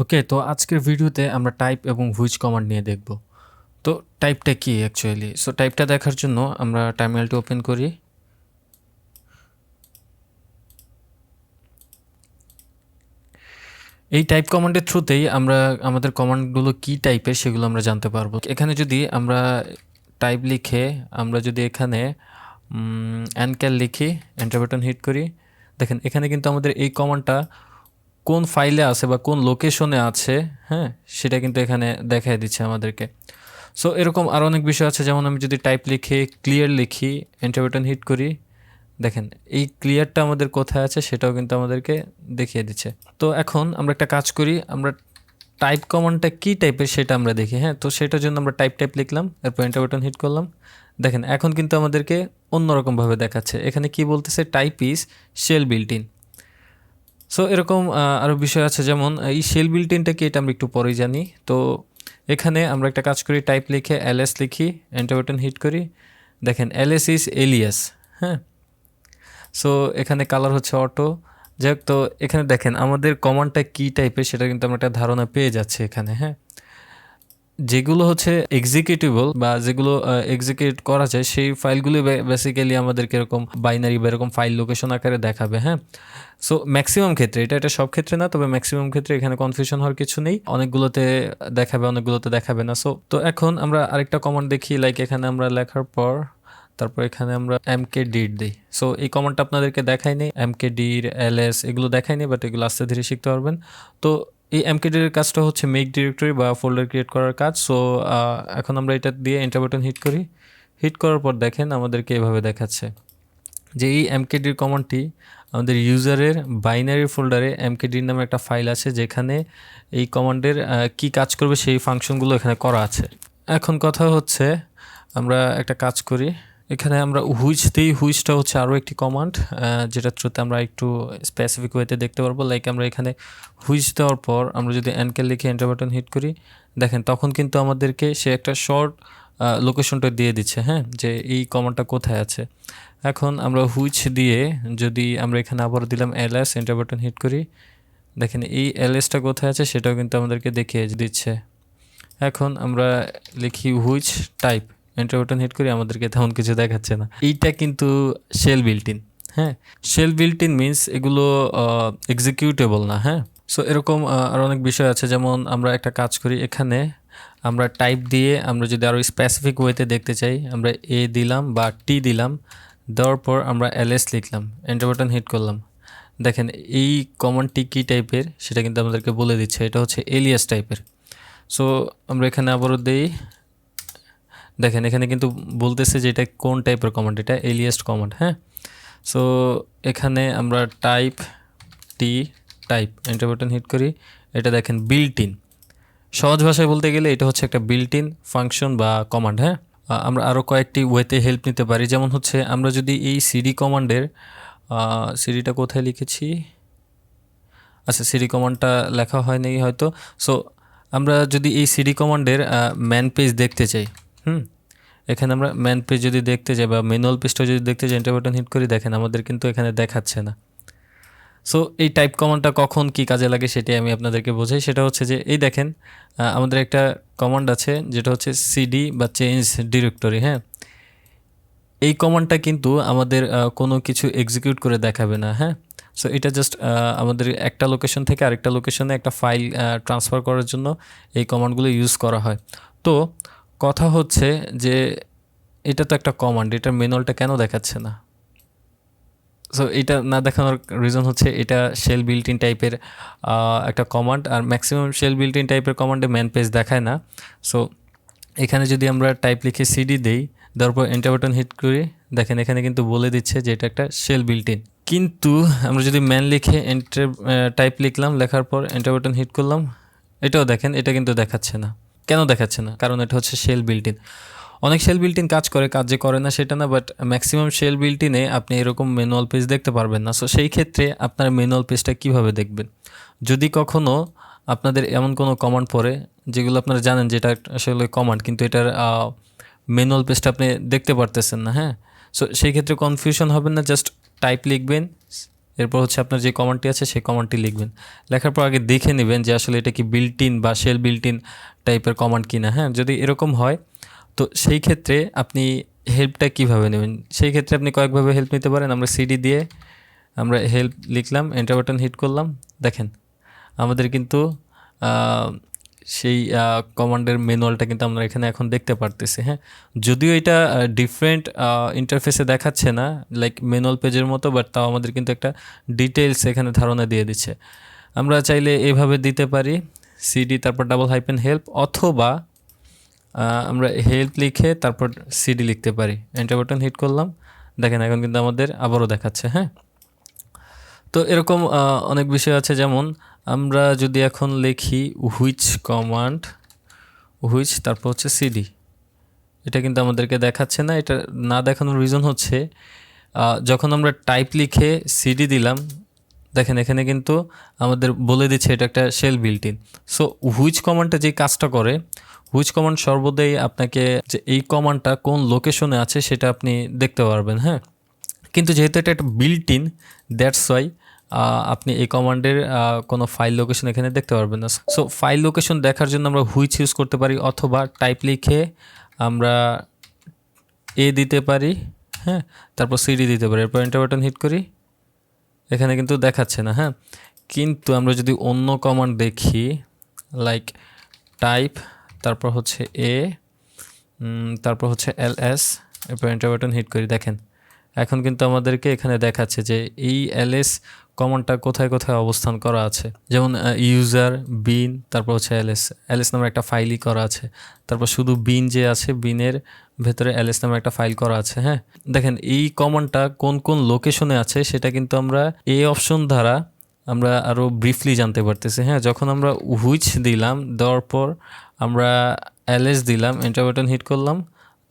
ওকে, তো আজকের ভিডিওতে আমরা টাইপ এবং হুইচ কমান্ড নিয়ে দেখব। তো টাইপটা কি অ্যাকচুয়ালি? সো টাইপটা দেখার জন্য আমরা টার্মিনালটি ওপেন করি। এই টাইপ কমান্ডের থ্রুতেই আমরা আমাদের কমান্ডগুলো কি টাইপের সেগুলো আমরা জানতে পারবো। এখানে যদি আমরা টাইপ লিখে আমরা যদি এখানে অ্যানক্যাল লিখি, এন্টার বাটন হিট করি, দেখেন এখানে কিন্তু আমাদের এই কমান্ডটা কোন ফাইলে আছে বা কোন লোকেশনে আছে, হ্যাঁ, সেটা কিন্তু এখানে দেখাই দিচ্ছে আমাদেরকে। সো এরকম আরও অনেক বিষয় আছে, যেমন আমি যদি টাইপ লিখে ক্লিয়ার লিখি, এন্টার বাটন হিট করি, দেখেন এই ক্লিয়ারটা আমাদের কোথায় আছে সেটাও কিন্তু আমাদেরকে দেখিয়ে দিচ্ছে। তো এখন আমরা একটা কাজ করি, আমরা টাইপ কমান্ডটা কী টাইপের সেটা আমরা দেখি। হ্যাঁ, তো সেটার জন্য আমরা টাইপ লিখলাম, এরপর এন্টার বাটন হিট করলাম। দেখেন এখন কিন্তু আমাদেরকে অন্যরকমভাবে দেখাচ্ছে। এখানে কি বলতেছে, type is shell built in. So এরকম আরও বিষয় আছে, যেমন এই শেল বিল্ট ইনটা কি এটা আমরা একটু পরেই জানি। তো এখানে আমরা একটা কাজ করি, টাইপ লিখে ls লিখি, এন্টার বাটন হিট করি, দেখেন ls ইজ এলিয়াস। হ্যাঁ, সো এখানে কালার হচ্ছে অটো। যাই হোক, তো এখানে দেখেন আমাদের কমান্ডটা কী টাইপের সেটা কিন্তু আমরা একটা ধারণা পেয়ে যাচ্ছি এখানে। হ্যাঁ, যেগুলো হচ্ছে এক্সিকিউটেবল বা যেগুলো এক্সিকিউট করা যায় সেই ফাইলগুলো বেসিক্যালি আমাদেরকে এরকম বাইনারি বা এরকম ফাইল লোকেশন আকারে দেখাবে। হ্যাঁ, সো ম্যাক্সিমাম ক্ষেত্রে, এটা সব ক্ষেত্রে না, তবে ম্যাক্সিমাম ক্ষেত্রে এখানে কনফিউশন হওয়ার কিছু নেই। অনেকগুলোতে দেখাবে, অনেকগুলোতে দেখাবে না। সো তো এখন আমরা আরেকটা কমান্ড দেখি, লাইক এখানে আমরা লেখার পর তারপর এখানে আমরা mkdir দিই। সো এই কমান্ডটা আপনাদেরকে দেখায়নি, mkdir ls এগুলো দেখায়নি, বাট এগুলো আস্তে ধীরে শিখতে পারবেন। তো এই mkdir এর কাজটা হচ্ছে মেক ডিরেক্টরি বা ফোল্ডার ক্রিয়েট করার কাজ। সো এখন আমরা এটা দিয়ে এন্টার বাটন হিট করি। হিট করার পর দেখেন আমাদেরকে এভাবে দেখাচ্ছে যে এই mkdir কমান্ডটি আমাদের ইউজারের বাইনারি ফোল্ডারে mkdir নামে একটা ফাইল আছে, যেখানে এই কমান্ডের কি কাজ করবে সেই ফাংশনগুলো এখানে করা আছে। এখন কথা হচ্ছে আমরা একটা কাজ করি, এখানে আমরা হুইচ দিই। হুইচটা হচ্ছে আরও একটি কমান্ড, যেটা থ্রুতে আমরা একটু স্পেসিফিক ওয়েতে দেখতে পারবো। লাইক আমরা এখানে হুইচ দেওয়ার পর আমরা যদি অ্যানক্যাল লিখে এন্টার বাটন হিট করি, দেখেন তখন কিন্তু আমাদেরকে সে একটা শর্ট লোকেশনটা দিয়ে দিচ্ছে, হ্যাঁ, যে এই কমান্ডটা কোথায় আছে। এখন আমরা হুইচ দিয়ে যদি আমরা এখানে আবার দিলাম ls, এন্টার বাটন হিট করি, দেখেন এই ls-টা কোথায় আছে সেটাও কিন্তু আমাদেরকে দেখিয়ে দিচ্ছে। এখন আমরা লিখি which type, enter button hit করি, আমাদেরকে তেমন কিছু দেখাচ্ছে না। এইটা কিন্তু শেল বিল্ট ইন। হ্যাঁ, শেল বিল্ট ইন মিনস এগুলো এক্সিকিউটেবল না। হ্যাঁ, সো এরকম আরও অনেক বিষয় আছে, যেমন আমরা একটা কাজ করি, এখানে আমরা টাইপ দিয়ে আমরা যদি আরও স্পেসিফিক ওয়েতে দেখতে চাই, আমরা এ দিলাম বা টি দিলাম, দেওয়ার পর আমরা ls লিখলাম, এন্টার বাটন হিট করলাম, দেখেন এই কমান্ডটি কী টাইপের সেটা কিন্তু আমাদেরকে বলে দিচ্ছে। এটা হচ্ছে এলিয়াস টাইপের। সো আমরা এখানে আবারও দিই, দেখেন এখানে কিন্তু বলতেছে যে এটা কোন টাইপের কমান্ড, এটা এলিয়াস কমান্ড। হ্যাঁ, সো এখানে আমরা টাইপ এন্টার বাটন হিট করি, এটা দেখেন বিল্ট ইন। সহজ ভাষায় বলতে গেলে এটা হচ্ছে একটা বিল্ট ইন ফাংশন বা কমান্ড। হ্যাঁ, আমরা আরও কয়েকটি ওয়েতে হেল্প নিতে পারি, যেমন হচ্ছে আমরা যদি এই সিডি কমান্ডের সিডিটা কোথায় লিখেছি, আচ্ছা সিডি কমান্ডটা লেখা হয়নি হয়তো। সো আমরা যদি এই সিডি কমান্ডের ম্যান পেজ দেখতে চাই, এখানে আমরা ম্যান পেজ যদি দেখতে যাই বা ম্যানুয়াল পেজটা যদি দেখতে যাই, এন্টার বাটন হিট করি, দেখেন আমাদের কিন্তু এখানে দেখাচ্ছে না। সো এই টাইপ কমান্ডটা কখন কি কাজে লাগে সেটাই আমি আপনাদেরকে বোঝাই। সেটা হচ্ছে যে এই দেখেন আমাদের একটা কমান্ড আছে যেটা হচ্ছে সিডি বা চেঞ্জ ডিরেক্টরি। হ্যাঁ, এই কমান্ডটা কিন্তু আমাদের কোনো কিছু এক্সিকিউট করে দেখাবে না। হ্যাঁ, সো এটা জাস্ট আমাদের একটা লোকেশন থেকে আরেকটা লোকেশনে একটা ফাইল ট্রান্সফার করার জন্য এই কমান্ডগুলো ইউজ করা হয়। তো কথা হচ্ছে যে এটা তো একটা কমান্ড, এটার ম্যানুয়ালটা কেন দেখাচ্ছে না? সো এটা না দেখানোর রিজন হচ্ছে এটা শেল বিল্ট ইন টাইপের একটা কমান্ড, আর ম্যাক্সিমাম শেল বিল্ট ইন টাইপের কমান্ডে ম্যান পেজ দেখায় না। সো এখানে যদি আমরা টাইপ লিখে সিডি দেই, তারপর এন্টার বাটন হিট করি, দেখেন এখানে কিন্তু বলে দিচ্ছে যে এটা একটা শেল বিল্ট ইন। কিন্তু আমরা যদি ম্যান লিখে টাইপ লিখলাম, লেখার পর এন্টার বাটন হিট করলাম, এটাও দেখেন এটা কিন্তু দেখাচ্ছে না। কেন দেখাচ্ছে না? কারণ এটা হচ্ছে শেল বিল্ট ইন। অনেক শেল বিল্ট ইন কাজ করে, কাজ যে করে না সেটা না, বাট ম্যাক্সিমাম শেল বিল্ট ইনে আপনি এরকম ম্যানুয়াল পেজ দেখতে পারবেন না। সো সেই ক্ষেত্রে আপনার ম্যানুয়াল পেজটা কীভাবে দেখবেন? যদি কখনও আপনাদের এমন কোনো কমান্ড পড়ে যেগুলো আপনারা জানেন যে এটা আসলে কমান্ড, কিন্তু এটার ম্যানুয়াল পেজটা আপনি দেখতে পারতেছেন না। হ্যাঁ, সো সেই ক্ষেত্রে কনফিউশন হবেন না, জাস্ট টাইপ লিখবেন, এরপর হচ্ছে আপনার যে কমান্ডটি আছে সেই কমান্ডটি লিখবেন। লেখার পর আগে দেখে নেবেন যে আসলে এটা কি বিল্ট ইন বা শেল বিল্ট ইন টাইপের কমান্ড কিনা। হ্যাঁ, যদি এরকম হয় তো সেই ক্ষেত্রে আপনি হেল্পটা কিভাবে নেবেন, সেই ক্ষেত্রে আপনি কয়েকভাবে হেল্প নিতে পারেন। আমরা সিডি দিয়ে আমরা হেল্প লিখলাম, এন্টার বাটন হিট করলাম, দেখেন আমাদের কিন্তু সেই কমান্ডের ম্যানুয়ালটা কিন্তু আমরা এখানে এখন দেখতে পারতেছি। হ্যাঁ, যদিও এটা ডিফারেন্ট ইন্টারফেসে দেখাচ্ছে না লাইক ম্যানুয়াল পেজের মতো, বাট তাও আমাদের কিন্তু একটা ডিটেলস এখানে ধারণা দিয়ে দিচ্ছে। আমরা চাইলে এভাবে দিতে পারি, সিডি তারপর ডাবল হাইপেন হেল্প, অথবা আমরা হেল্প লিখে তারপর সিডি লিখতে পারি, এন্টার বাটন হিট করলাম, দেখেন এখন কিন্তু আমাদের আবারও দেখাচ্ছে। হ্যাঁ, তো এরকম অনেক বিষয় আছে, যেমন আমরা যদি এখন লিখি হুইচ কমান্ড, হুইচ তারপর হচ্ছে সিডি, এটা কিন্তু আমাদেরকে দেখাচ্ছে না। এটা না দেখানোর রিজন হচ্ছে যখন আমরা টাইপ লিখে সিডি দিলাম, দেখেন এখানে কিন্তু আমাদের বলে দিচ্ছে এটা একটা shell built in. So which কমান্ডটা যে কাজটা করে, হুইচ কমান্ড সর্বদাই আপনাকে যে এই কমান্ডটা কোন লোকেশনে আছে সেটা আপনি দেখতে পারবেন। হ্যাঁ, কিন্তু যেহেতু এটা একটা বিল্ট ইন, দ্যাটস ওয়াই আপনি এই কমান্ডের কোনো ফাইল লোকেশন এখানে দেখতে পারবেন না। সো ফাইল লোকেশন দেখার জন্য আমরা হুইচ ইউজ করতে পারি, অথবা টাইপ লিখে আমরা এ দিতে পারি, হ্যাঁ, তারপর সিডি দিতে পারি, এরপর এন্টার বাটন হিট করি, এখানে কিন্তু দেখাচ্ছে না। হ্যাঁ, কিন্তু আমরা যদি অন্য কমান্ড দেখি লাইক টাইপ তারপর হচ্ছে এ তারপর হচ্ছে এলএস, এরপর এন্টার বাটন হিট করি, দেখেন এখন কিন্তু আমাদেরকে এখানে দেখাচ্ছে যে এই এলএস কমান্ডটা কোথায় কোথায় অবস্থান করা আছে। যেমন ইউজার বিন তারপর হচ্ছে এলএস, এলএস নামের একটা ফাইলই করা আছে, তারপর শুধু বিন যে আছে বিনের ভেতরে এলএস নামের একটা ফাইল করা আছে। হ্যাঁ, দেখেন এই কমান্ডটা কোন কোন লোকেশনে আছে সেটা কিন্তু আমরা এই অপশন দ্বারা আমরা আরও ব্রিফলি জানতে পারতেছি। হ্যাঁ, যখন আমরা হুইচ দিলাম, দেওয়ার পর আমরা এলএস দিলাম, এন্টার বাটন হিট করলাম,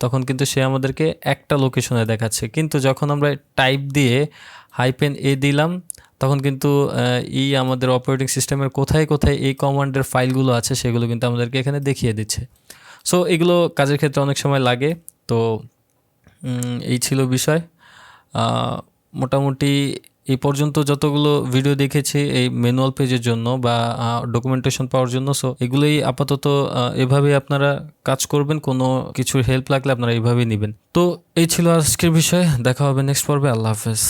তখন কিন্তু সে আমাদেরকে একটা লোকেশনে দেখাচ্ছে। কিন্তু যখন আমরা টাইপ দিয়ে হাইপেন এ দিলাম, তখন কিন্তু এই আমাদের অপারেটিং সিস্টেমের কোথায় কোথায় এই কমান্ডের ফাইলগুলো আছে সেগুলো কিন্তু আমাদেরকে এখানে দেখিয়ে দিচ্ছে। সো এগুলো কাজের ক্ষেত্রে অনেক সময় লাগে। তো এই ছিল বিষয়। মোটামুটি এই পর্যন্ত যতগুলো ভিডিও দেখেছি এই ম্যানুয়াল পেজের জন্য বা ডকুমেন্টেশন পাওয়ার জন্য, সো এগুলোই আপাতত এভাবেই আপনারা কাজ করবেন। কোনো কিছুর হেল্প লাগলে আপনারা এইভাবেই নেবেন। তো এই ছিল আজকের বিষয়, দেখা হবে নেক্সট পর্বে। আল্লাহ হাফেজ।